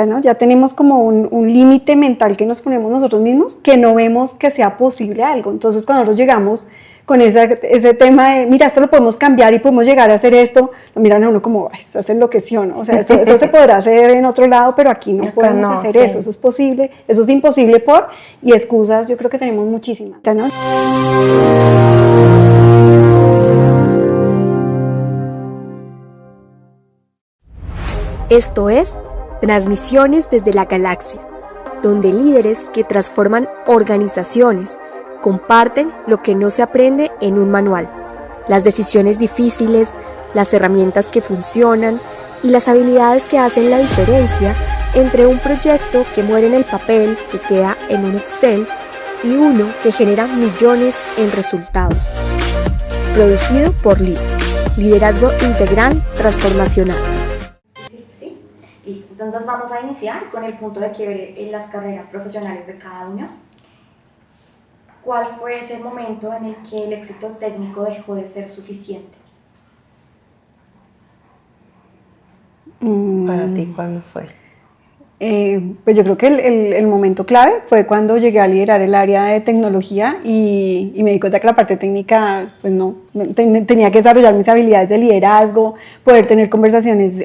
¿no? Ya tenemos como un límite mental que nos ponemos nosotros mismos, que no vemos que sea posible algo. Entonces, cuando nosotros llegamos con ese tema de, mira, esto lo podemos cambiar y podemos llegar a hacer esto, lo miran a uno como, ay, estás enloqueció, ¿no? O sea, eso se podrá hacer en otro lado, pero aquí no podemos hacer sí. eso es posible, eso es imposible y excusas yo creo que tenemos muchísimas, ¿no? Esto es Transmisiones desde la Galaxia, donde líderes que transforman organizaciones comparten lo que no se aprende en un manual, las decisiones difíciles, las herramientas que funcionan y las habilidades que hacen la diferencia entre un proyecto que muere en el papel, que queda en un Excel, y uno que genera millones en resultados. Producido por LID, Liderazgo Integral Transformacional. Listo, entonces vamos a iniciar con el punto de quiebre en las carreras profesionales de cada uno. ¿Cuál fue ese momento en el que el éxito técnico dejó de ser suficiente? ¿Para ti cuándo fue? Pues yo creo que el momento clave fue cuando llegué a liderar el área de tecnología y me di cuenta que la parte técnica, pues tenía que desarrollar mis habilidades de liderazgo, poder tener conversaciones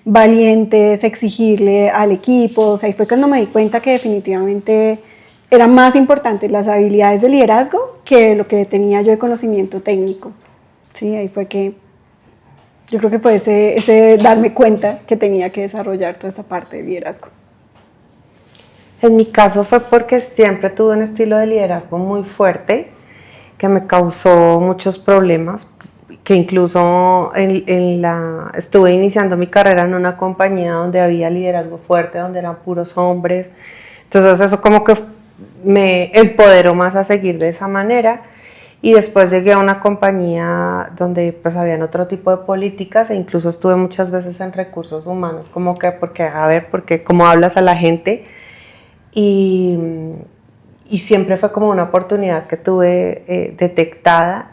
valientes, exigirle al equipo. O sea, ahí fue cuando me di cuenta que definitivamente era más importante las habilidades de liderazgo que lo que tenía yo de conocimiento técnico. Sí, ahí fue que yo creo que fue ese darme cuenta que tenía que desarrollar toda esta parte de liderazgo. En mi caso fue porque siempre tuve un estilo de liderazgo muy fuerte que me causó muchos problemas, que incluso estuve iniciando mi carrera en una compañía donde había liderazgo fuerte, donde eran puros hombres. Entonces eso como que me empoderó más a seguir de esa manera. Y después llegué a una compañía donde pues habían otro tipo de políticas e incluso estuve muchas veces en recursos humanos, como que porque cómo hablas a la gente y siempre fue como una oportunidad que tuve detectada.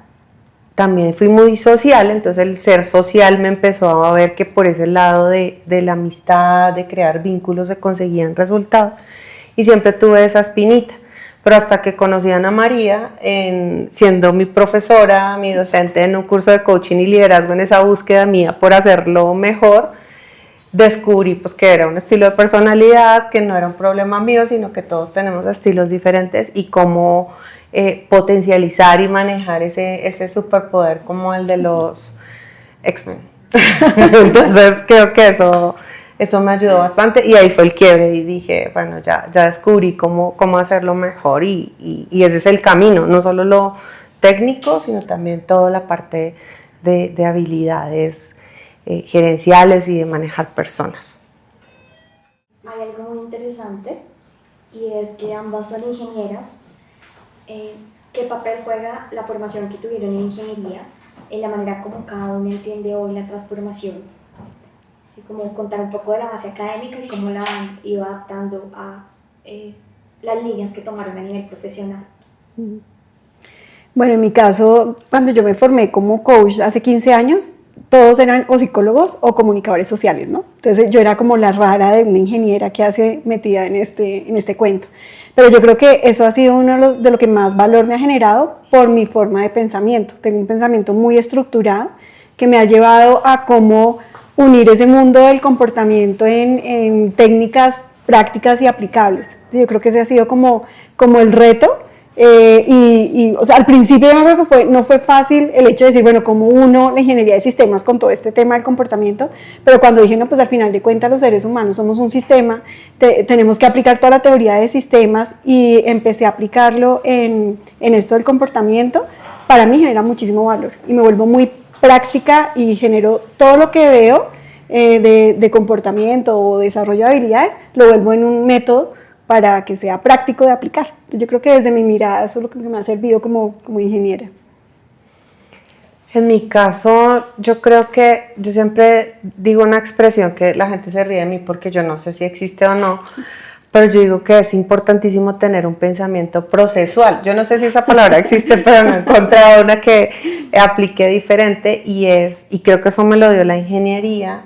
También fui muy social, entonces el ser social me empezó a ver que por ese lado de la amistad, de crear vínculos se conseguían resultados y siempre tuve esa espinita. Pero hasta que conocí a Ana María, siendo mi profesora, mi docente en un curso de coaching y liderazgo, en esa búsqueda mía por hacerlo mejor, descubrí pues, que era un estilo de personalidad, que no era un problema mío, sino que todos tenemos estilos diferentes y cómo potencializar y manejar ese superpoder como el de los X-Men. Entonces creo que eso me ayudó bastante y ahí fue el quiebre y dije, bueno, ya descubrí cómo hacerlo mejor y ese es el camino, no solo lo técnico, sino también toda la parte de habilidades gerenciales y de manejar personas. Hay algo muy interesante y es que ambas son ingenieras. ¿Qué papel juega la formación que tuvieron en ingeniería en la manera como cada uno entiende hoy la transformación? Así como contar un poco de la base académica y cómo la han ido adaptando a las líneas que tomaron a nivel profesional. Bueno, en mi caso, cuando yo me formé como coach hace 15 años, todos eran o psicólogos o comunicadores sociales, ¿no? Entonces yo era como la rara de una ingeniera que hace metida en este cuento. Pero yo creo que eso ha sido uno de lo que más valor me ha generado por mi forma de pensamiento. Tengo un pensamiento muy estructurado que me ha llevado a cómo unir ese mundo del comportamiento en técnicas prácticas y aplicables. Yo creo que ese ha sido como el reto. O sea, al principio yo creo que no fue fácil el hecho de decir, bueno, como uno la ingeniería de sistemas con todo este tema del comportamiento, pero cuando dije, no, pues al final de cuentas los seres humanos somos un sistema, tenemos que aplicar toda la teoría de sistemas y empecé a aplicarlo en esto del comportamiento, para mí genera muchísimo valor y me vuelvo muy práctica y genero todo lo que veo de comportamiento o desarrollo de habilidades, lo vuelvo en un método para que sea práctico de aplicar. Yo creo que desde mi mirada eso es lo que me ha servido como ingeniera. En mi caso, yo creo que yo siempre digo una expresión que la gente se ríe de mí porque yo no sé si existe o no, pero yo digo que es importantísimo tener un pensamiento procesual. Yo no sé si esa palabra existe, pero no he encontrado una que aplique diferente y creo que eso me lo dio la ingeniería,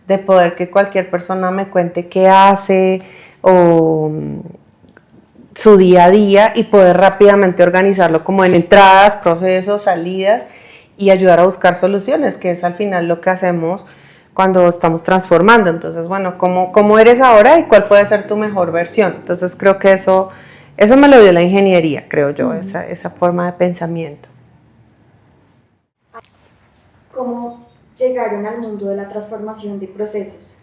de poder que cualquier persona me cuente qué hace o su día a día y poder rápidamente organizarlo como en entradas, procesos, salidas y ayudar a buscar soluciones, que es al final lo que hacemos cuando estamos transformando. Entonces, bueno, ¿cómo eres ahora y cuál puede ser tu mejor versión? Entonces creo que eso me lo dio la ingeniería, creo yo, esa forma de pensamiento. ¿Cómo llegaron al mundo de la transformación de procesos?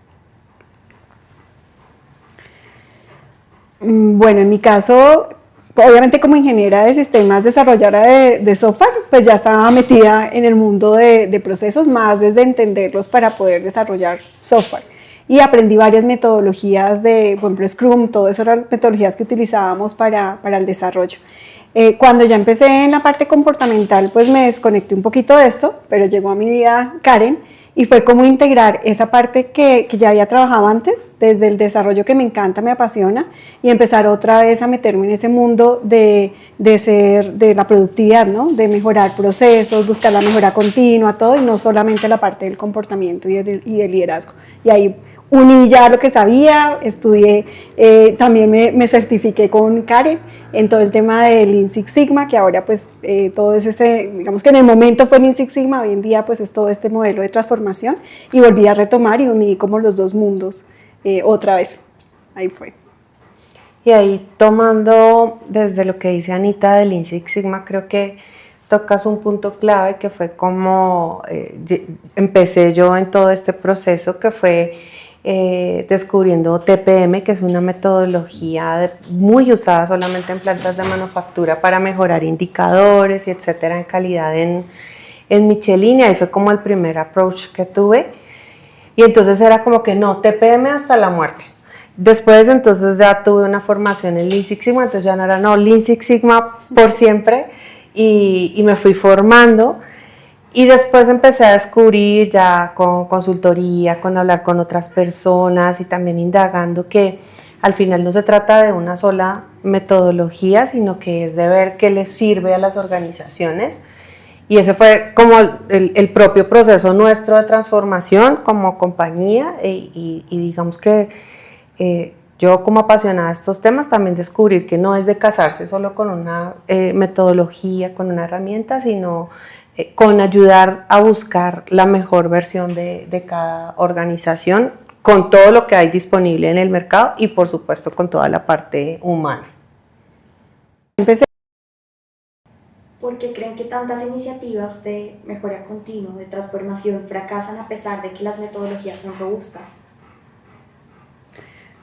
Bueno, en mi caso, obviamente como ingeniera de sistemas, desarrolladora de software, pues ya estaba metida en el mundo de procesos, más desde entenderlos para poder desarrollar software. Y aprendí varias metodologías de, por ejemplo, Scrum, todas esas eran metodologías que utilizábamos para el desarrollo. Cuando ya empecé en la parte comportamental, pues me desconecté un poquito de esto, pero llegó a mi vida Karen y fue como integrar esa parte que ya había trabajado antes, desde el desarrollo que me encanta, me apasiona, y empezar otra vez a meterme en ese mundo de la productividad, ¿no? De mejorar procesos, buscar la mejora continua, todo, y no solamente la parte del comportamiento y del liderazgo. Y ahí uní ya lo que sabía, estudié, también me certifiqué con Karen en todo el tema del Lean Six Sigma, que ahora pues todo es ese, digamos que en el momento fue Lean Six Sigma, hoy en día pues es todo este modelo de transformación, y volví a retomar y uní como los dos mundos otra vez, ahí fue. Y ahí tomando desde lo que dice Anita de Lean Six Sigma, creo que tocas un punto clave que fue como empecé yo en todo este proceso, que fue descubriendo TPM, que es una metodología muy usada solamente en plantas de manufactura para mejorar indicadores y etcétera en calidad en Michelin, y ahí fue como el primer approach que tuve, y entonces era como que no, TPM hasta la muerte. Después entonces ya tuve una formación en Lean Six Sigma, entonces ya no era no, Lean Six Sigma por siempre, y me fui formando. Y después empecé a descubrir ya con consultoría, con hablar con otras personas y también indagando que al final no se trata de una sola metodología, sino que es de ver qué les sirve a las organizaciones. Y ese fue como el propio proceso nuestro de transformación como compañía y digamos que yo como apasionada de estos temas también descubrir que no es de casarse solo con una metodología, con una herramienta, sino con ayudar a buscar la mejor versión de cada organización con todo lo que hay disponible en el mercado y por supuesto con toda la parte humana. ¿Por qué creen que tantas iniciativas de mejora continua, de transformación, fracasan a pesar de que las metodologías son robustas?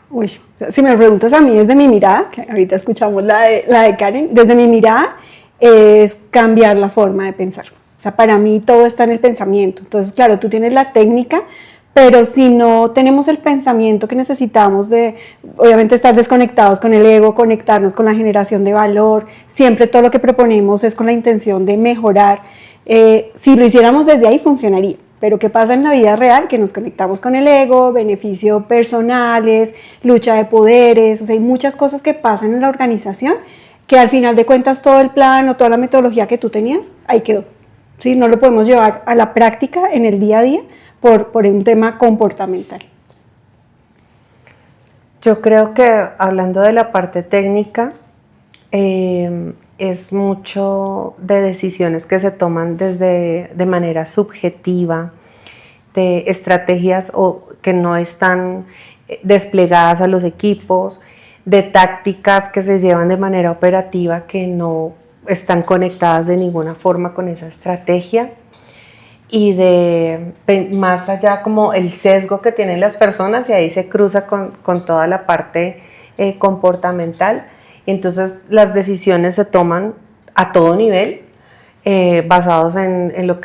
Uy, si me preguntas a mí desde mi mirada, que ahorita escuchamos la de Karen, desde mi mirada es cambiar la forma de pensar. O sea, para mí todo está en el pensamiento. Entonces, claro, tú tienes la técnica, pero si no tenemos el pensamiento que necesitamos de, obviamente, estar desconectados con el ego, conectarnos con la generación de valor, siempre todo lo que proponemos es con la intención de mejorar. Si lo hiciéramos desde ahí, funcionaría. Pero ¿qué pasa en la vida real? Que nos conectamos con el ego, beneficios personales, lucha de poderes, o sea, hay muchas cosas que pasan en la organización que al final de cuentas todo el plan o toda la metodología que tú tenías, ahí quedó. ¿Sí? No lo podemos llevar a la práctica en el día a día por un tema comportamental. Yo creo que hablando de la parte técnica, es mucho de decisiones que se toman de manera subjetiva, de estrategias que no están desplegadas a los equipos, de tácticas que se llevan de manera operativa que no están conectadas de ninguna forma con esa estrategia, y de más allá como el sesgo que tienen las personas, y ahí se cruza con toda la parte comportamental. Entonces las decisiones se toman a todo nivel, basados en lo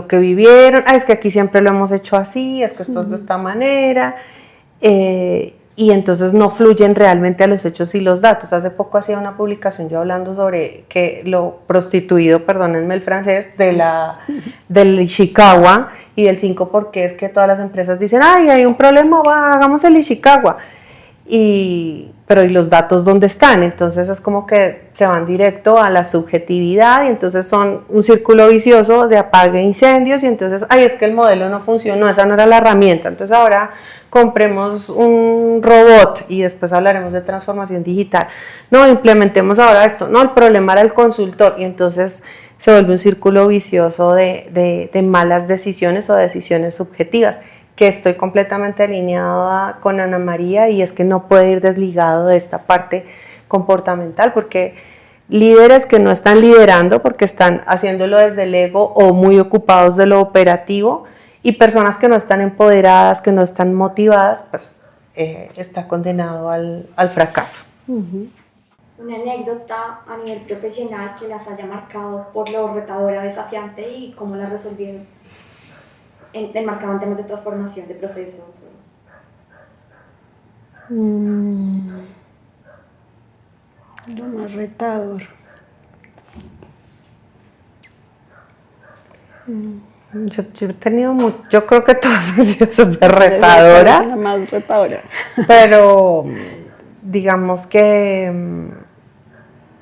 que vivieron. Es que aquí siempre lo hemos hecho así, es que esto es de esta manera, y entonces no fluyen realmente a los hechos y los datos. Hace poco hacía una publicación yo hablando sobre que lo prostituido, perdónenme el francés, del Ishikawa y del 5 porque es que todas las empresas dicen, ay, hay un problema, hagamos el Ishikawa. pero ¿y los datos dónde están? Entonces es como que se van directo a la subjetividad y entonces son un círculo vicioso de apague incendios y entonces, ay, es que el modelo no funcionó, esa no era la herramienta, entonces ahora compremos un robot y después hablaremos de transformación digital. No, implementemos ahora esto, no, el problema era el consultor y entonces se vuelve un círculo vicioso de malas decisiones o decisiones subjetivas, que estoy completamente alineada con Ana María y es que no puede ir desligado de esta parte comportamental porque líderes que no están liderando porque están haciéndolo desde el ego o muy ocupados de lo operativo y personas que no están empoderadas, que no están motivadas, pues está condenado al fracaso. Una anécdota a nivel profesional que las haya marcado por lo retadora, desafiante y cómo la resolvieron. Enmarcado en temas de transformación de procesos. Lo más retador. Yo he tenido yo creo que todas han sido súper retadoras. La más retadora. Pero digamos que,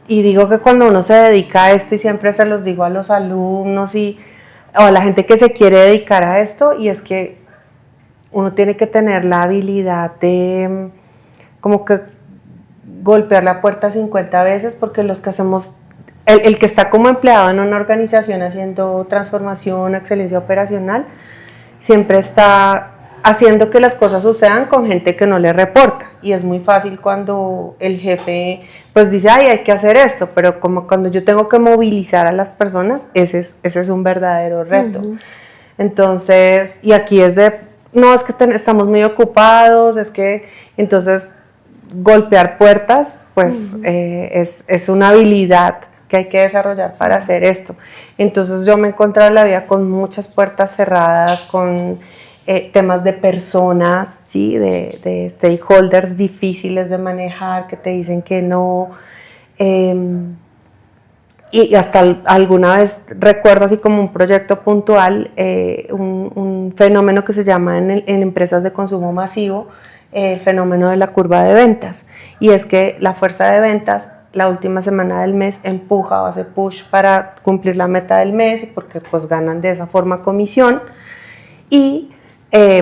y digo que cuando uno se dedica a esto, y siempre se los digo a los alumnos o a la gente que se quiere dedicar a esto, y es que uno tiene que tener la habilidad de como que golpear la puerta 50 veces, porque los que hacemos, el que está como empleado en una organización haciendo transformación, excelencia operacional, siempre está haciendo que las cosas sucedan con gente que no le reporta, y es muy fácil cuando el jefe pues dice, ay, hay que hacer esto, pero como cuando yo tengo que movilizar a las personas, ese es un verdadero reto. Entonces, y aquí es no, es que estamos muy ocupados, es que, entonces, golpear puertas, pues es una habilidad que hay que desarrollar para hacer esto. Entonces yo me he encontrado en la vida con muchas puertas cerradas, con temas de personas, ¿sí? de stakeholders difíciles de manejar, que te dicen que no, y hasta alguna vez recuerdo así como un proyecto puntual, un fenómeno que se llama en empresas de consumo masivo, el fenómeno de la curva de ventas, y es que la fuerza de ventas la última semana del mes empuja o hace push para cumplir la meta del mes, porque pues ganan de esa forma comisión, y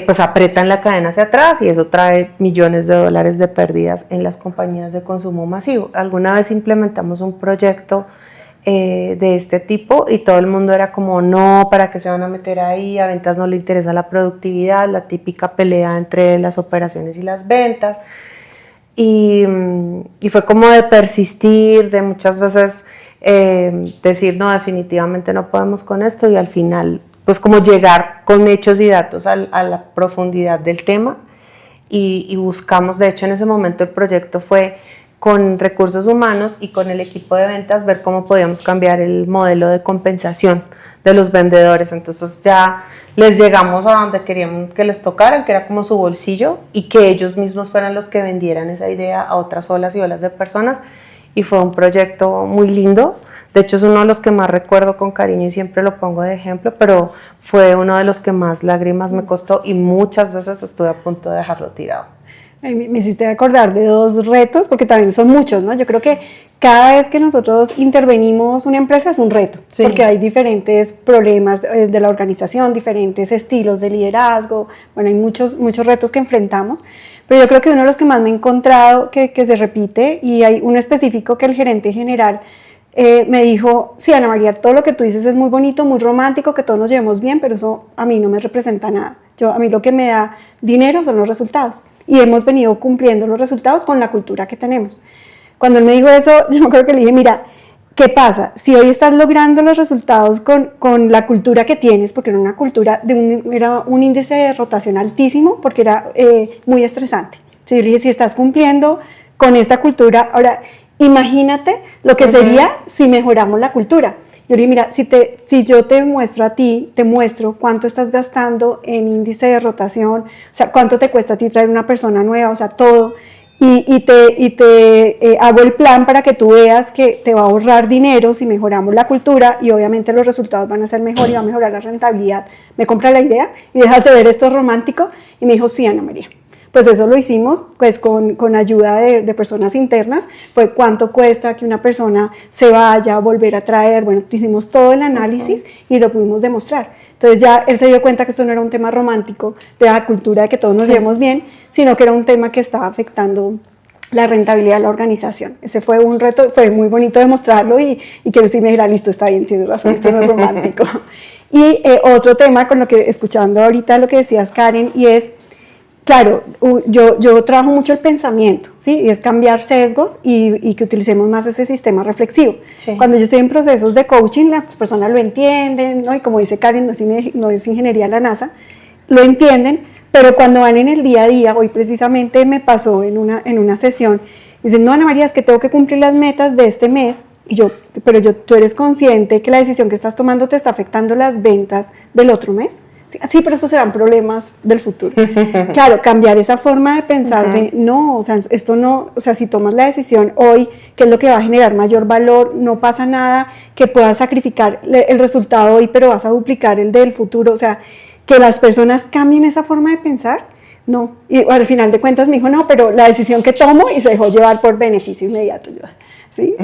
pues apretan la cadena hacia atrás y eso trae millones de dólares de pérdidas en las compañías de consumo masivo. Alguna vez implementamos un proyecto de este tipo y todo el mundo era como, no, ¿para qué se van a meter ahí? A ventas no le interesa la productividad, la típica pelea entre las operaciones y las ventas. Y fue como de persistir, de muchas veces decir, no, definitivamente no podemos con esto, y al final pues como llegar con hechos y datos a la profundidad del tema, y buscamos, de hecho en ese momento el proyecto fue con recursos humanos y con el equipo de ventas ver cómo podíamos cambiar el modelo de compensación de los vendedores. Entonces ya les llegamos a donde queríamos que les tocaran, que era como su bolsillo, y que ellos mismos fueran los que vendieran esa idea a otras olas y olas de personas, y fue un proyecto muy lindo. De hecho es uno de los que más recuerdo con cariño y siempre lo pongo de ejemplo, pero fue uno de los que más lágrimas me costó y muchas veces estuve a punto de dejarlo tirado. Me hiciste acordar de dos retos, porque también son muchos, ¿no? Yo creo que cada vez que nosotros intervenimos una empresa es un reto, sí, porque hay diferentes problemas de la organización, diferentes estilos de liderazgo, bueno, hay muchos retos que enfrentamos, pero yo creo que uno de los que más me he encontrado que se repite, y hay uno específico que el gerente general me dijo, sí, Ana María, todo lo que tú dices es muy bonito, muy romántico, que todos nos llevemos bien, pero eso a mí no me representa nada. A mí lo que me da dinero son los resultados, y hemos venido cumpliendo los resultados con la cultura que tenemos. Cuando él me dijo eso, yo creo que le dije, mira, ¿qué pasa? Si hoy estás logrando los resultados con la cultura que tienes, porque era una cultura, era un índice de rotación altísimo, porque era muy estresante. Entonces yo le dije, si estás cumpliendo con esta cultura, ahora imagínate lo que sería si mejoramos la cultura. Yo le dije, mira, si yo te muestro a ti, te muestro cuánto estás gastando en índice de rotación, o sea, cuánto te cuesta a ti traer una persona nueva, o sea, todo, y te hago el plan para que tú veas que te va a ahorrar dinero si mejoramos la cultura, y obviamente los resultados van a ser mejor y va a mejorar la rentabilidad. ¿Me compra la idea? Y dejas de ver esto romántico. Y me dijo, sí, Ana María, pues eso lo hicimos pues con ayuda de personas internas, fue cuánto cuesta que una persona se vaya, volver a traer, bueno, hicimos todo el análisis y lo pudimos demostrar. Entonces ya él se dio cuenta que esto no era un tema romántico de la cultura de que todos nos llevemos bien, sino que era un tema que estaba afectando la rentabilidad de la organización. Ese fue un reto, fue muy bonito demostrarlo y que sí me dijera, listo, está bien, tienes razón, esto no es romántico. Y otro tema con lo que, escuchando ahorita lo que decías, Karen, y es, claro, yo trabajo mucho el pensamiento, ¿sí? Y es cambiar sesgos y que utilicemos más ese sistema reflexivo. Sí. Cuando yo estoy en procesos de coaching, las personas lo entienden, ¿no? Y como dice Karen, no es ingeniería de la NASA, lo entienden, pero cuando van en el día a día, hoy precisamente me pasó en una sesión, dicen, no, Ana María, es que tengo que cumplir las metas de este mes, y tú eres consciente que la decisión que estás tomando te está afectando las ventas del otro mes. Sí, pero esos serán problemas del futuro. Claro, cambiar esa forma de pensar de, no, o sea, esto no, o sea, si tomas la decisión hoy, que es lo que va a generar mayor valor, no pasa nada, que puedas sacrificar el resultado hoy, pero vas a duplicar el del futuro, o sea, que las personas cambien esa forma de pensar, no. Y al final de cuentas me dijo, no, pero la decisión que tomo, y se dejó llevar por beneficio inmediato. ¿Sí?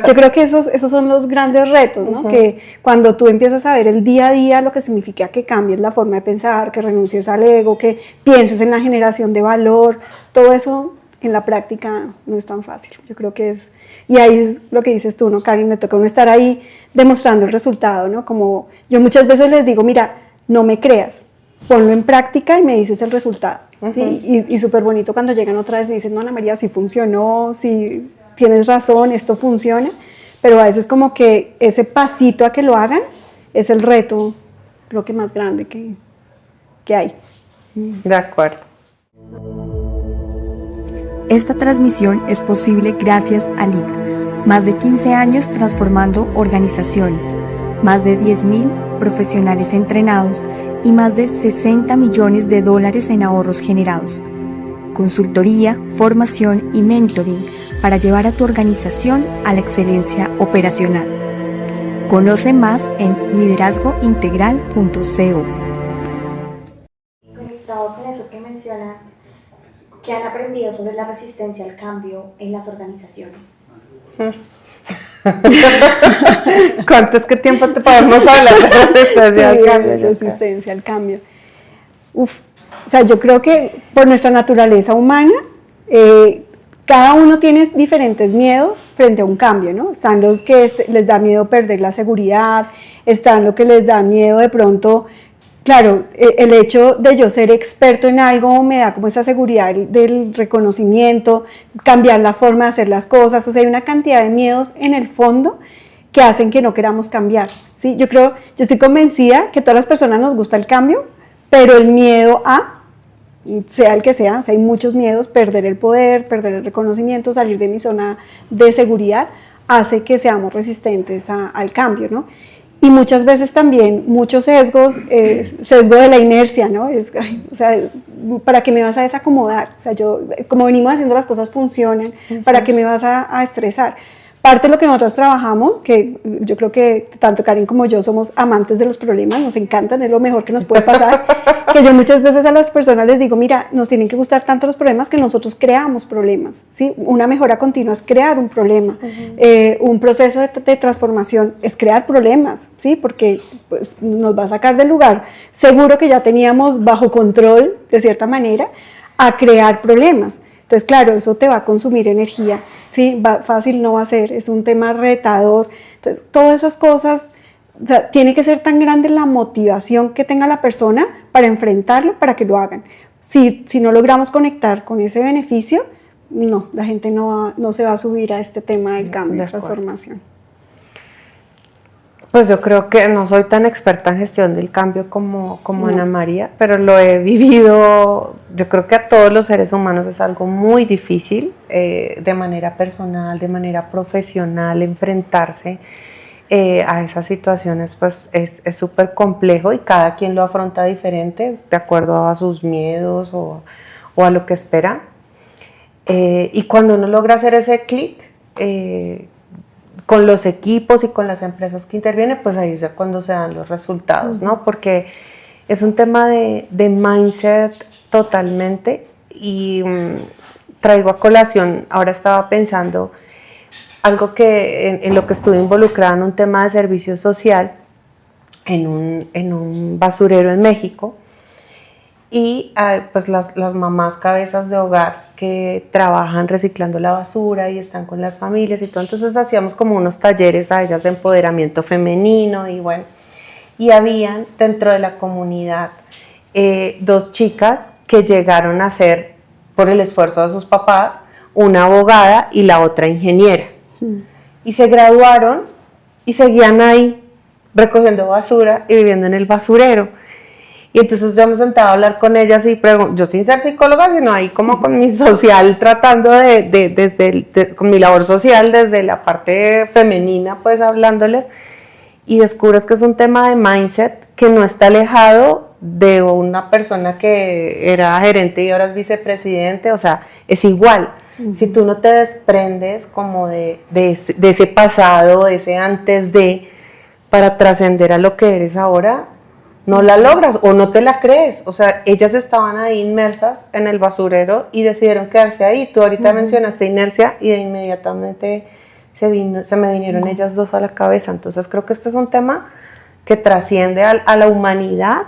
Yo creo que esos son los grandes retos, ¿no? Que cuando tú empiezas a ver el día a día lo que significa que cambies la forma de pensar, que renuncies al ego, que pienses en la generación de valor, todo eso en la práctica no es tan fácil. Yo creo que es, y ahí es lo que dices tú, ¿no, Karen? Me toca uno estar ahí demostrando el resultado, ¿no? Como yo muchas veces les digo, mira, no me creas, ponlo en práctica y me dices el resultado. Y súper bonito cuando llegan otra vez y dicen, no, Ana María, sí funcionó, sí tienes razón, esto funciona, pero a veces como que ese pasito a que lo hagan es el reto, creo que más grande que hay. De acuerdo. Esta transmisión es posible gracias a LEAD, más de 15 años transformando organizaciones, más de 10.000 profesionales entrenados y más de 60 millones de dólares en ahorros generados. Consultoría, formación y mentoring para llevar a tu organización a la excelencia operacional. Conoce más en liderazgointegral.co. Conectado con eso que mencionan, ¿qué han aprendido sobre la resistencia al cambio en las organizaciones? ¿Cuánto es que tiempo te podemos hablar de la resistencia al cambio? Resistencia al cambio. O sea, yo creo que por nuestra naturaleza humana, cada uno tiene diferentes miedos frente a un cambio, ¿no? Están los que les da miedo perder la seguridad, están los que les da miedo de pronto, claro, el hecho de yo ser experto en algo me da como esa seguridad del reconocimiento, cambiar la forma de hacer las cosas, o sea, hay una cantidad de miedos en el fondo que hacen que no queramos cambiar, ¿sí? Yo estoy convencida que a todas las personas nos gusta el cambio, pero el miedo sea el que sea, o sea, hay muchos miedos, perder el poder, perder el reconocimiento, salir de mi zona de seguridad, hace que seamos resistentes al cambio, ¿no? Y muchas veces también, muchos sesgos, sesgo de la inercia, ¿no? O sea, ¿para qué me vas a desacomodar? O sea, como venimos haciendo las cosas funcionan, ¿para qué me vas a estresar? Parte de lo que nosotros trabajamos, que yo creo que tanto Karen como yo somos amantes de los problemas, nos encantan, es lo mejor que nos puede pasar, que yo muchas veces a las personas les digo, mira, nos tienen que gustar tanto los problemas que nosotros creamos problemas, ¿sí? Una mejora continua es crear un problema, un proceso de transformación es crear problemas, ¿sí? Porque pues, nos va a sacar del lugar seguro que ya teníamos bajo control, de cierta manera, a crear problemas. Entonces, claro, eso te va a consumir energía, ¿sí? Fácil no va a ser, es un tema retador. Entonces, todas esas cosas, o sea, tiene que ser tan grande la motivación que tenga la persona para enfrentarlo, para que lo hagan. Si no logramos conectar con ese beneficio, no, la gente no se va a subir a este tema del cambio y transformación. Pues yo creo que no soy tan experta en gestión del cambio como Ana María, pero lo he vivido, yo creo que a todos los seres humanos es algo muy difícil, de manera personal, de manera profesional, enfrentarse a esas situaciones, pues es súper complejo y cada quien lo afronta diferente, de acuerdo a sus miedos o a lo que espera. Y cuando uno logra hacer ese clic, con los equipos y con las empresas que intervienen, pues ahí es cuando se dan los resultados, ¿no? Porque es un tema de mindset totalmente traigo a colación, ahora estaba pensando, algo que en lo que estuve involucrada en un tema de servicio social, en un basurero en México, y pues las mamás cabezas de hogar que trabajan reciclando la basura y están con las familias y todo, entonces hacíamos como unos talleres a ellas de empoderamiento femenino y bueno, y habían dentro de la comunidad 2 chicas que llegaron a ser, por el esfuerzo de sus papás, una abogada y la otra ingeniera. Y se graduaron y seguían ahí recogiendo basura y viviendo en el basurero. Y entonces yo me sentaba a hablar con ellas y yo sin ser psicóloga, sino ahí como con mi social, tratando con mi labor social desde la parte femenina, pues hablándoles, y descubres que es un tema de mindset que no está alejado de una persona que era gerente y ahora es vicepresidente, o sea, es igual. Si tú no te desprendes como de ese pasado, de ese antes de, para trascender a lo que eres ahora, no la logras o no te la crees. O sea, ellas estaban ahí inmersas en el basurero y decidieron quedarse ahí. Tú ahorita mencionaste inercia y de inmediatamente se me vinieron ellas 2 a la cabeza. Entonces creo que este es un tema que trasciende a la humanidad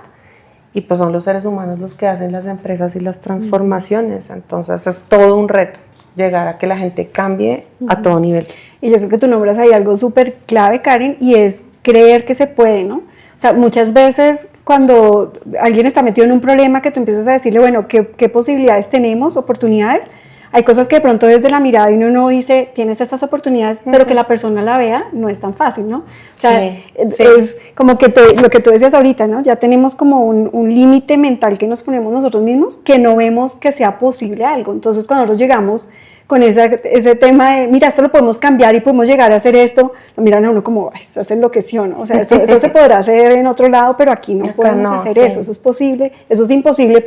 y pues son los seres humanos los que hacen las empresas y las transformaciones. Entonces es todo un reto llegar a que la gente cambie a todo nivel. Y yo creo que tú nombras ahí algo súper clave, Karen, y es creer que se puede, ¿no? O sea, muchas veces cuando alguien está metido en un problema que tú empiezas a decirle, bueno, ¿qué posibilidades tenemos, oportunidades? Hay cosas que de pronto desde la mirada uno no dice, tienes estas oportunidades, pero que la persona la vea no es tan fácil, ¿no? O sea, es como que lo que tú decías ahorita, ¿no? Ya tenemos como un límite mental que nos ponemos nosotros mismos, que no vemos que sea posible algo. Entonces, cuando nosotros llegamos con ese tema de, mira, esto lo podemos cambiar y podemos llegar a hacer esto, lo miran a uno como, ay, estás enloqueció, ¿no? O sea, eso se podrá hacer en otro lado, pero aquí no podemos hacer eso es posible, eso es imposible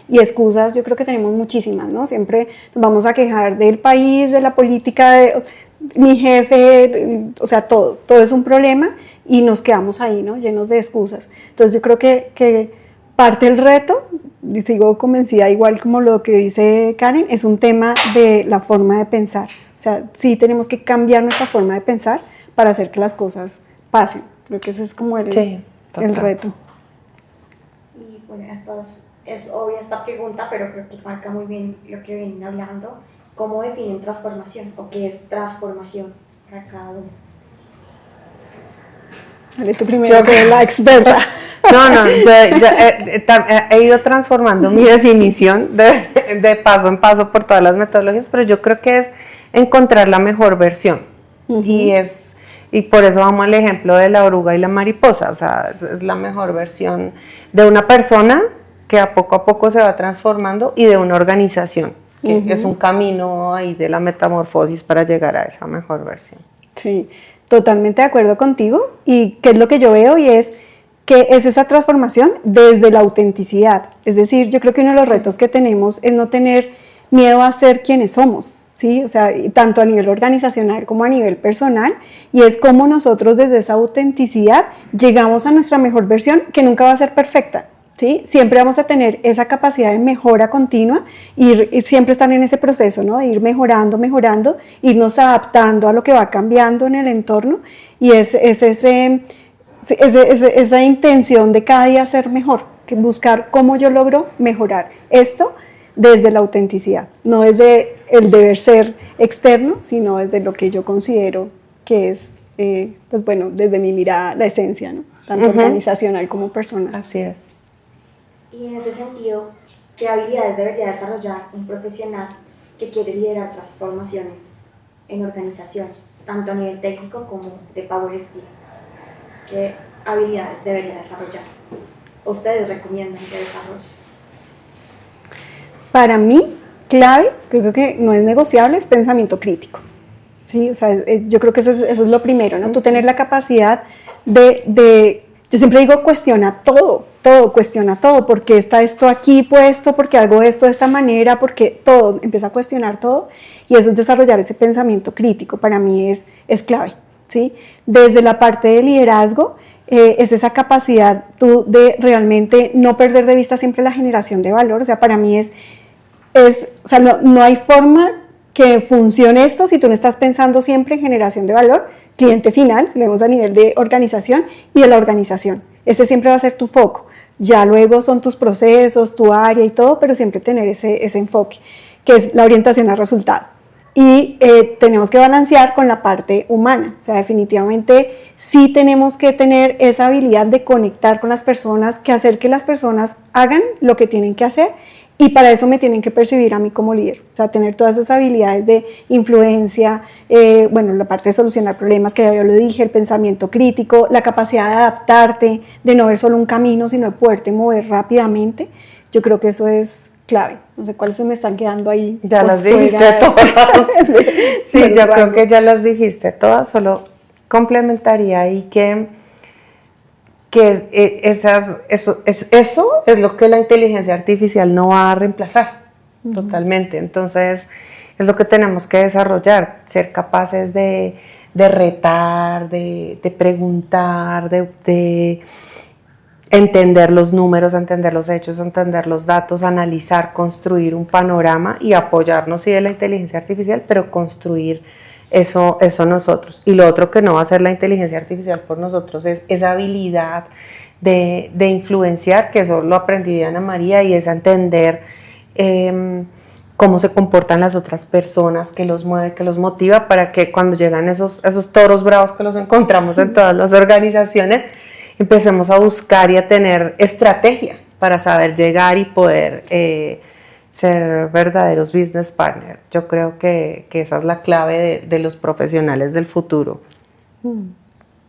y excusas yo creo que tenemos muchísimas, ¿no? Siempre nos vamos a quejar del país, de la política, de mi jefe, o sea, todo es un problema y nos quedamos ahí, ¿no? Llenos de excusas. Entonces yo creo que parte del reto, y sigo convencida igual como lo que dice Karen, es un tema de la forma de pensar. O sea, sí tenemos que cambiar nuestra forma de pensar para hacer que las cosas pasen. Creo que ese es como el reto. Y bueno, es obvia esta pregunta, pero creo que marca muy bien lo que vienen hablando. ¿Cómo definen transformación o qué es transformación para cada uno? Dale tú primero, que eres la experta. No, yo he ido transformando mi definición de paso en paso por todas las metodologías, pero yo creo que es encontrar la mejor versión. Y por eso vamos al ejemplo de la oruga y la mariposa. O sea, es la mejor versión de una persona que a poco se va transformando y de una organización, que es un camino ahí de la metamorfosis para llegar a esa mejor versión. Sí, totalmente de acuerdo contigo. Y qué es lo que yo veo y es que es esa transformación desde la autenticidad. Es decir, yo creo que uno de los retos que tenemos es no tener miedo a ser quienes somos, ¿sí? O sea, tanto a nivel organizacional como a nivel personal, y es como nosotros desde esa autenticidad llegamos a nuestra mejor versión, que nunca va a ser perfecta, ¿sí? Siempre vamos a tener esa capacidad de mejora continua y siempre estar en ese proceso, ¿no? De ir mejorando, irnos adaptando a lo que va cambiando en el entorno, y es esa intención de cada día ser mejor, que buscar cómo yo logro mejorar esto desde la autenticidad, no desde el deber ser externo, sino desde lo que yo considero que es, pues bueno, desde mi mirada, la esencia, ¿no? Tanto organizacional como personal. Así es. Y en ese sentido, ¿qué habilidades debería desarrollar un profesional que quiere liderar transformaciones en organizaciones, tanto a nivel técnico como de power skills? ¿Qué habilidades debería desarrollar? ¿Ustedes recomiendan que desarrolle? Para mí, clave, creo que no es negociable, es pensamiento crítico. ¿Sí? O sea, yo creo que eso es lo primero, ¿no? Tú tener la capacidad yo siempre digo, cuestiona todo, ¿por qué está esto aquí puesto? ¿Por qué hago esto de esta manera? Porque todo, empieza a cuestionar todo, y eso es desarrollar ese pensamiento crítico, para mí es clave, ¿sí? Desde la parte de liderazgo, es esa capacidad tú de realmente no perder de vista siempre la generación de valor. O sea, para mí es o sea, no hay forma que funcione esto si tú no estás pensando siempre en generación de valor, cliente final, lo vemos a nivel de organización y de la organización. Ese siempre va a ser tu foco. Ya luego son tus procesos, tu área y todo, pero siempre tener ese enfoque, que es la orientación al resultado. Y tenemos que balancear con la parte humana, o sea, definitivamente sí tenemos que tener esa habilidad de conectar con las personas, que hacer que las personas hagan lo que tienen que hacer, y para eso me tienen que percibir a mí como líder, o sea, tener todas esas habilidades de influencia, bueno, la parte de solucionar problemas, que ya yo lo dije, el pensamiento crítico, la capacidad de adaptarte, de no ver solo un camino, sino de poderte mover rápidamente. Yo creo que eso es clave. No sé cuáles se me están quedando ahí. Ya las dijiste todas. Sí, yo creo que ya las dijiste todas, solo complementaría ahí que eso es lo que la inteligencia artificial no va a reemplazar totalmente. Entonces, es lo que tenemos que desarrollar, ser capaces de retar, de preguntar, de entender los números, entender los hechos, entender los datos, analizar, construir un panorama y apoyarnos sí de la inteligencia artificial, pero construir eso nosotros. Y lo otro que no va a hacer la inteligencia artificial por nosotros es esa habilidad de influenciar, que eso lo aprendí de Ana María, y es entender cómo se comportan las otras personas, qué los mueve, qué los motiva, para que cuando llegan esos toros bravos que los encontramos en todas las organizaciones, empecemos a buscar y a tener estrategia para saber llegar y poder ser verdaderos business partners. Yo creo que esa es la clave de los profesionales del futuro.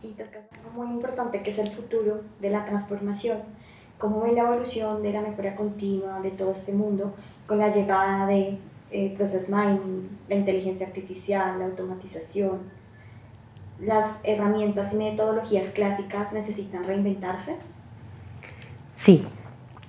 Y tocas algo muy importante, que es el futuro de la transformación. ¿Cómo ve la evolución de la mejora continua de todo este mundo con la llegada de Process Mining, la inteligencia artificial, la automatización? ¿Las herramientas y metodologías clásicas necesitan reinventarse? Sí,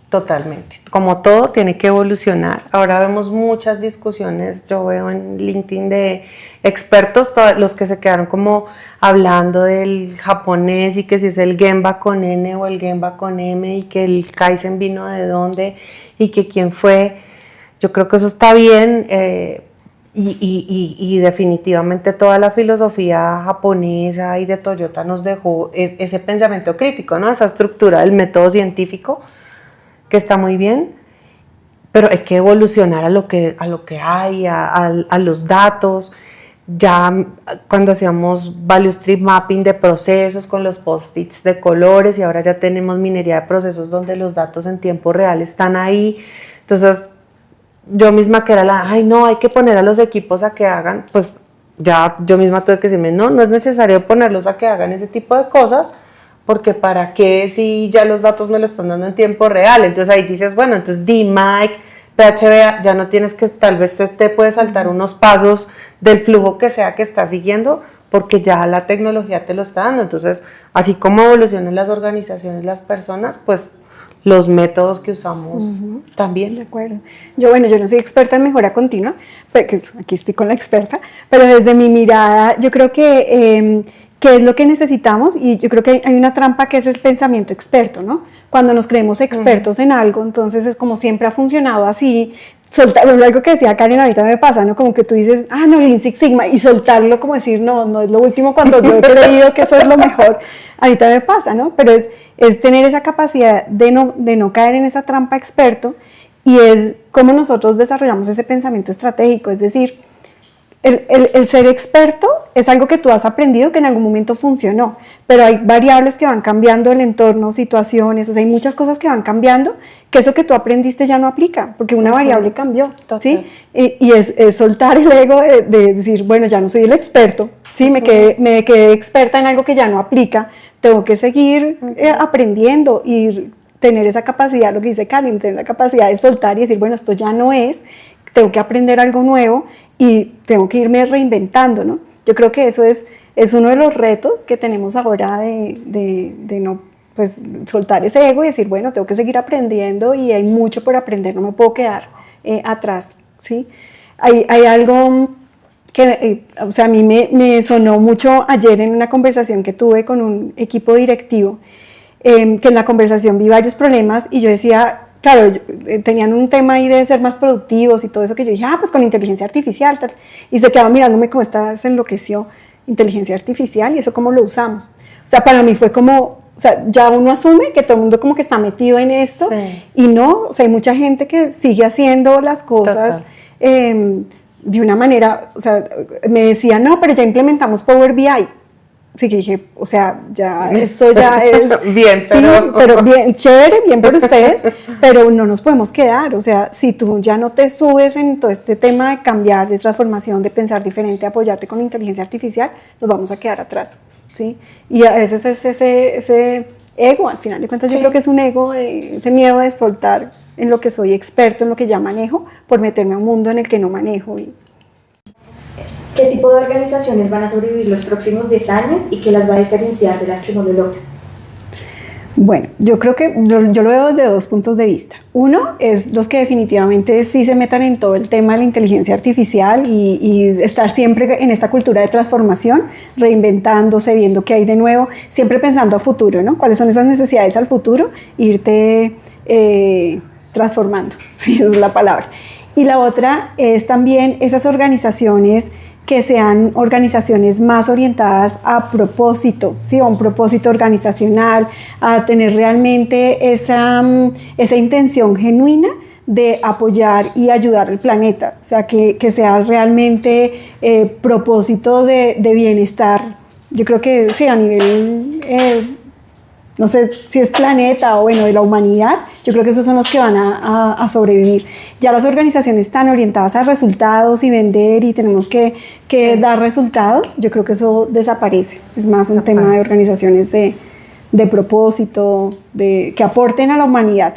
totalmente. Como todo, tiene que evolucionar. Ahora vemos muchas discusiones, yo veo en LinkedIn, de expertos, todos los que se quedaron como hablando del japonés y que si es el Gemba con N o el Gemba con M, y que el Kaizen vino de dónde y que quién fue. Yo creo que eso está bien. Y definitivamente toda la filosofía japonesa y de Toyota nos dejó ese pensamiento crítico, ¿no? Esa estructura del método científico, que está muy bien, pero hay que evolucionar a lo que hay, a los datos. Ya cuando hacíamos value stream mapping de procesos con los post-its de colores, y ahora ya tenemos minería de procesos donde los datos en tiempo real están ahí. Entonces, yo misma que era ay no, hay que poner a los equipos a que hagan, pues ya yo misma tuve que decirme, no es necesario ponerlos a que hagan ese tipo de cosas, porque para qué si ya los datos me lo están dando en tiempo real. Entonces ahí dices, bueno, entonces DMAIC, PHBA, ya no tienes que, tal vez te puedes saltar unos pasos del flujo que sea que estás siguiendo, porque ya la tecnología te lo está dando. Entonces, así como evolucionan las organizaciones, las personas, pues los métodos que usamos también. De acuerdo. Yo no soy experta en mejora continua, porque aquí estoy con la experta, pero desde mi mirada, yo creo que es lo que necesitamos, y yo creo que hay una trampa que es el pensamiento experto, ¿no? Cuando nos creemos expertos en algo, entonces es como siempre ha funcionado así, soltar, algo que decía Karen ahorita me pasa, ¿no? Como que tú dices, no, Lean Six Sigma, y soltarlo como decir, no es lo último, cuando yo he creído que eso es lo mejor, ahorita me pasa, ¿no? Pero es tener esa capacidad de no caer en esa trampa experto, y es cómo nosotros desarrollamos ese pensamiento estratégico, es decir, el ser experto es algo que tú has aprendido, que en algún momento funcionó, pero hay variables que van cambiando, el entorno, situaciones, o sea, hay muchas cosas que van cambiando, que eso que tú aprendiste ya no aplica, porque una variable cambió, ¿sí? Y es soltar el ego de decir, bueno, ya no soy el experto, ¿sí? Me quedé experta en algo que ya no aplica, tengo que seguir aprendiendo y tener esa capacidad, lo que dice Karen, tener la capacidad de soltar y decir, bueno, esto ya no es, tengo que aprender algo nuevo y tengo que irme reinventando, ¿no? Yo creo que eso es uno de los retos que tenemos ahora de no, pues, soltar ese ego y decir, bueno, tengo que seguir aprendiendo y hay mucho por aprender, no me puedo quedar atrás, ¿sí? Hay algo que, o sea, a mí me sonó mucho ayer en una conversación que tuve con un equipo directivo, que en la conversación vi varios problemas y yo decía, claro, tenían un tema ahí de ser más productivos y todo eso que yo dije, pues con inteligencia artificial, tal, y se quedaba mirándome como se enloqueció, inteligencia artificial, y eso cómo lo usamos. O sea, para mí fue como, o sea, ya uno asume que todo el mundo como que está metido en esto, y no, o sea, hay mucha gente que sigue haciendo las cosas de una manera, o sea, me decía, no, pero ya implementamos Power BI. Sí, que dije, o sea, ya, eso ya es... bien, pero... Sí, pero bien, chévere, bien por ustedes, pero no nos podemos quedar, o sea, si tú ya no te subes en todo este tema de cambiar, de transformación, de pensar diferente, apoyarte con la inteligencia artificial, nos vamos a quedar atrás, ¿sí? Y a veces es ese ego, al final de cuentas yo creo que es un ego, ese miedo de soltar en lo que soy experto, en lo que ya manejo, por meterme a un mundo en el que no manejo. ¿Qué tipo de organizaciones van a sobrevivir los próximos 10 años y qué las va a diferenciar de las que no lo logran? Bueno, yo creo que yo lo veo desde dos puntos de vista. Uno es los que definitivamente sí se metan en todo el tema de la inteligencia artificial y estar siempre en esta cultura de transformación, reinventándose, viendo qué hay de nuevo, siempre pensando a futuro, ¿no? ¿Cuáles son esas necesidades al futuro? Irte transformando, sí, esa es la palabra. Y la otra es también esas organizaciones que sean organizaciones más orientadas a propósito, ¿sí? A un propósito organizacional, a tener realmente esa intención genuina de apoyar y ayudar al planeta, o sea, que sea realmente propósito de bienestar. Yo creo que sí, a nivel, no sé si es planeta o bueno, de la humanidad, yo creo que esos son los que van a sobrevivir. Ya las organizaciones están orientadas a resultados y vender y tenemos que dar resultados, yo creo que eso desaparece. Es más un tema de organizaciones de propósito, que aporten a la humanidad.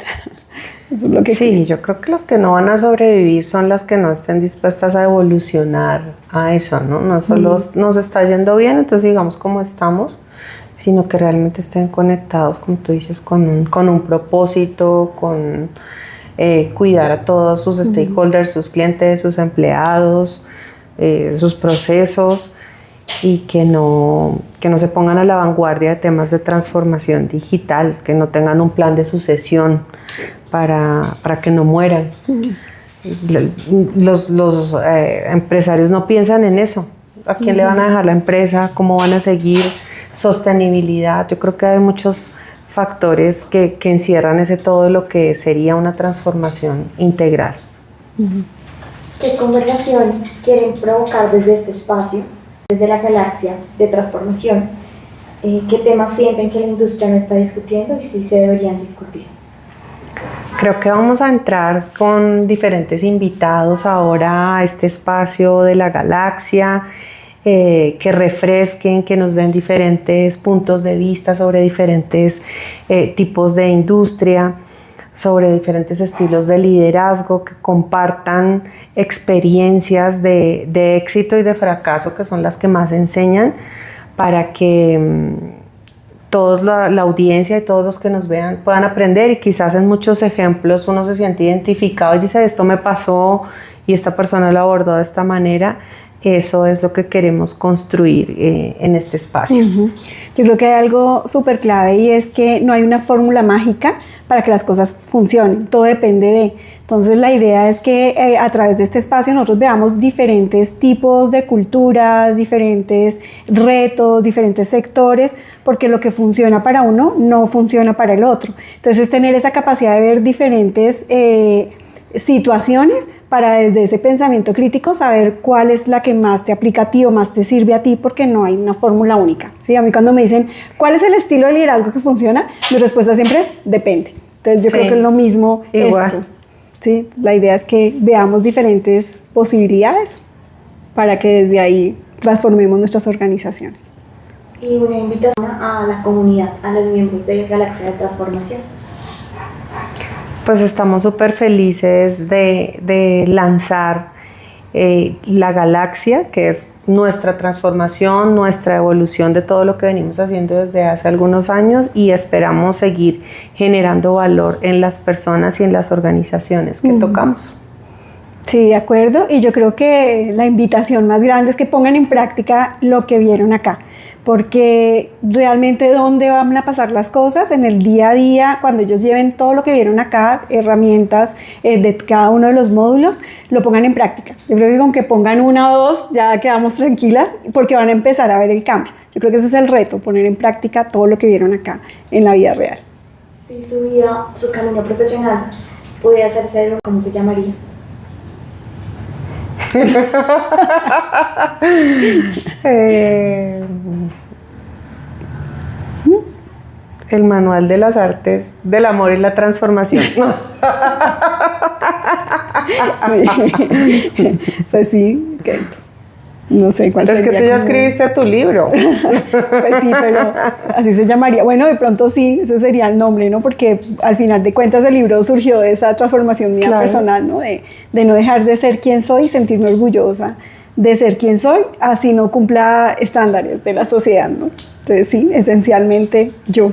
Eso es lo que sí, yo creo que las que no van a sobrevivir son las que no estén dispuestas a evolucionar a eso, ¿no? No solo nos está yendo bien, entonces digamos como estamos, sino que realmente estén conectados, como tú dices, con un propósito, con cuidar a todos sus stakeholders, sus clientes, sus empleados, sus procesos, y que no se pongan a la vanguardia de temas de transformación digital, que no tengan un plan de sucesión para que no mueran. Los empresarios no piensan en eso. ¿A quién le van a dejar la empresa? ¿Cómo van a seguir? Sostenibilidad. Yo creo que hay muchos factores que encierran todo lo que sería una transformación integral. ¿Qué conversaciones quieren provocar desde este espacio, desde la galaxia de transformación? ¿Qué temas sienten que la industria no está discutiendo y si se deberían discutir? Creo que vamos a entrar con diferentes invitados ahora a este espacio de la galaxia, que refresquen, que nos den diferentes puntos de vista sobre diferentes tipos de industria, sobre diferentes estilos de liderazgo, que compartan experiencias de éxito y de fracaso, que son las que más enseñan, para que toda la audiencia y todos los que nos vean puedan aprender, y quizás en muchos ejemplos uno se siente identificado y dice, esto me pasó y esta persona lo abordó de esta manera. Eso es lo que queremos construir en este espacio. Yo creo que hay algo súper clave, y es que no hay una fórmula mágica para que las cosas funcionen, todo depende de. Entonces la idea es que a través de este espacio nosotros veamos diferentes tipos de culturas, diferentes retos, diferentes sectores, porque lo que funciona para uno no funciona para el otro. Entonces es tener esa capacidad de ver diferentes situaciones para desde ese pensamiento crítico saber cuál es la que más te aplica a ti o más te sirve a ti, porque no hay una fórmula única. ¿Sí? A mí cuando me dicen ¿cuál es el estilo de liderazgo que funciona? Mi respuesta siempre es depende. Entonces yo creo que es lo mismo esto. ¿Sí? La idea es que veamos diferentes posibilidades para que desde ahí transformemos nuestras organizaciones. Y una invitación a la comunidad, a los miembros de Galaxia de Transformación. Pues estamos súper felices de lanzar la galaxia, que es nuestra transformación, nuestra evolución de todo lo que venimos haciendo desde hace algunos años, y esperamos seguir generando valor en las personas y en las organizaciones que tocamos. Sí, de acuerdo, y yo creo que la invitación más grande es que pongan en práctica lo que vieron acá, porque realmente dónde van a pasar las cosas en el día a día, cuando ellos lleven todo lo que vieron acá, herramientas de cada uno de los módulos, lo pongan en práctica. Yo creo que con que pongan una o dos ya quedamos tranquilas porque van a empezar a ver el cambio. Yo creo que ese es el reto, poner en práctica todo lo que vieron acá en la vida real. Si su vida, su camino profesional pudiera ser, ¿cómo se llamaría? El manual de las artes del amor y la transformación. Pues sí, okay. No sé cuál sería. Es que tú ya escribiste tu libro. Pues sí, pero así se llamaría. Bueno, de pronto sí, ese sería el nombre, ¿no? Porque al final de cuentas el libro surgió de esa transformación mía personal, ¿no? De no dejar de ser quien soy y sentirme orgullosa de ser quien soy, así no cumpla estándares de la sociedad, ¿no? Entonces sí, esencialmente yo.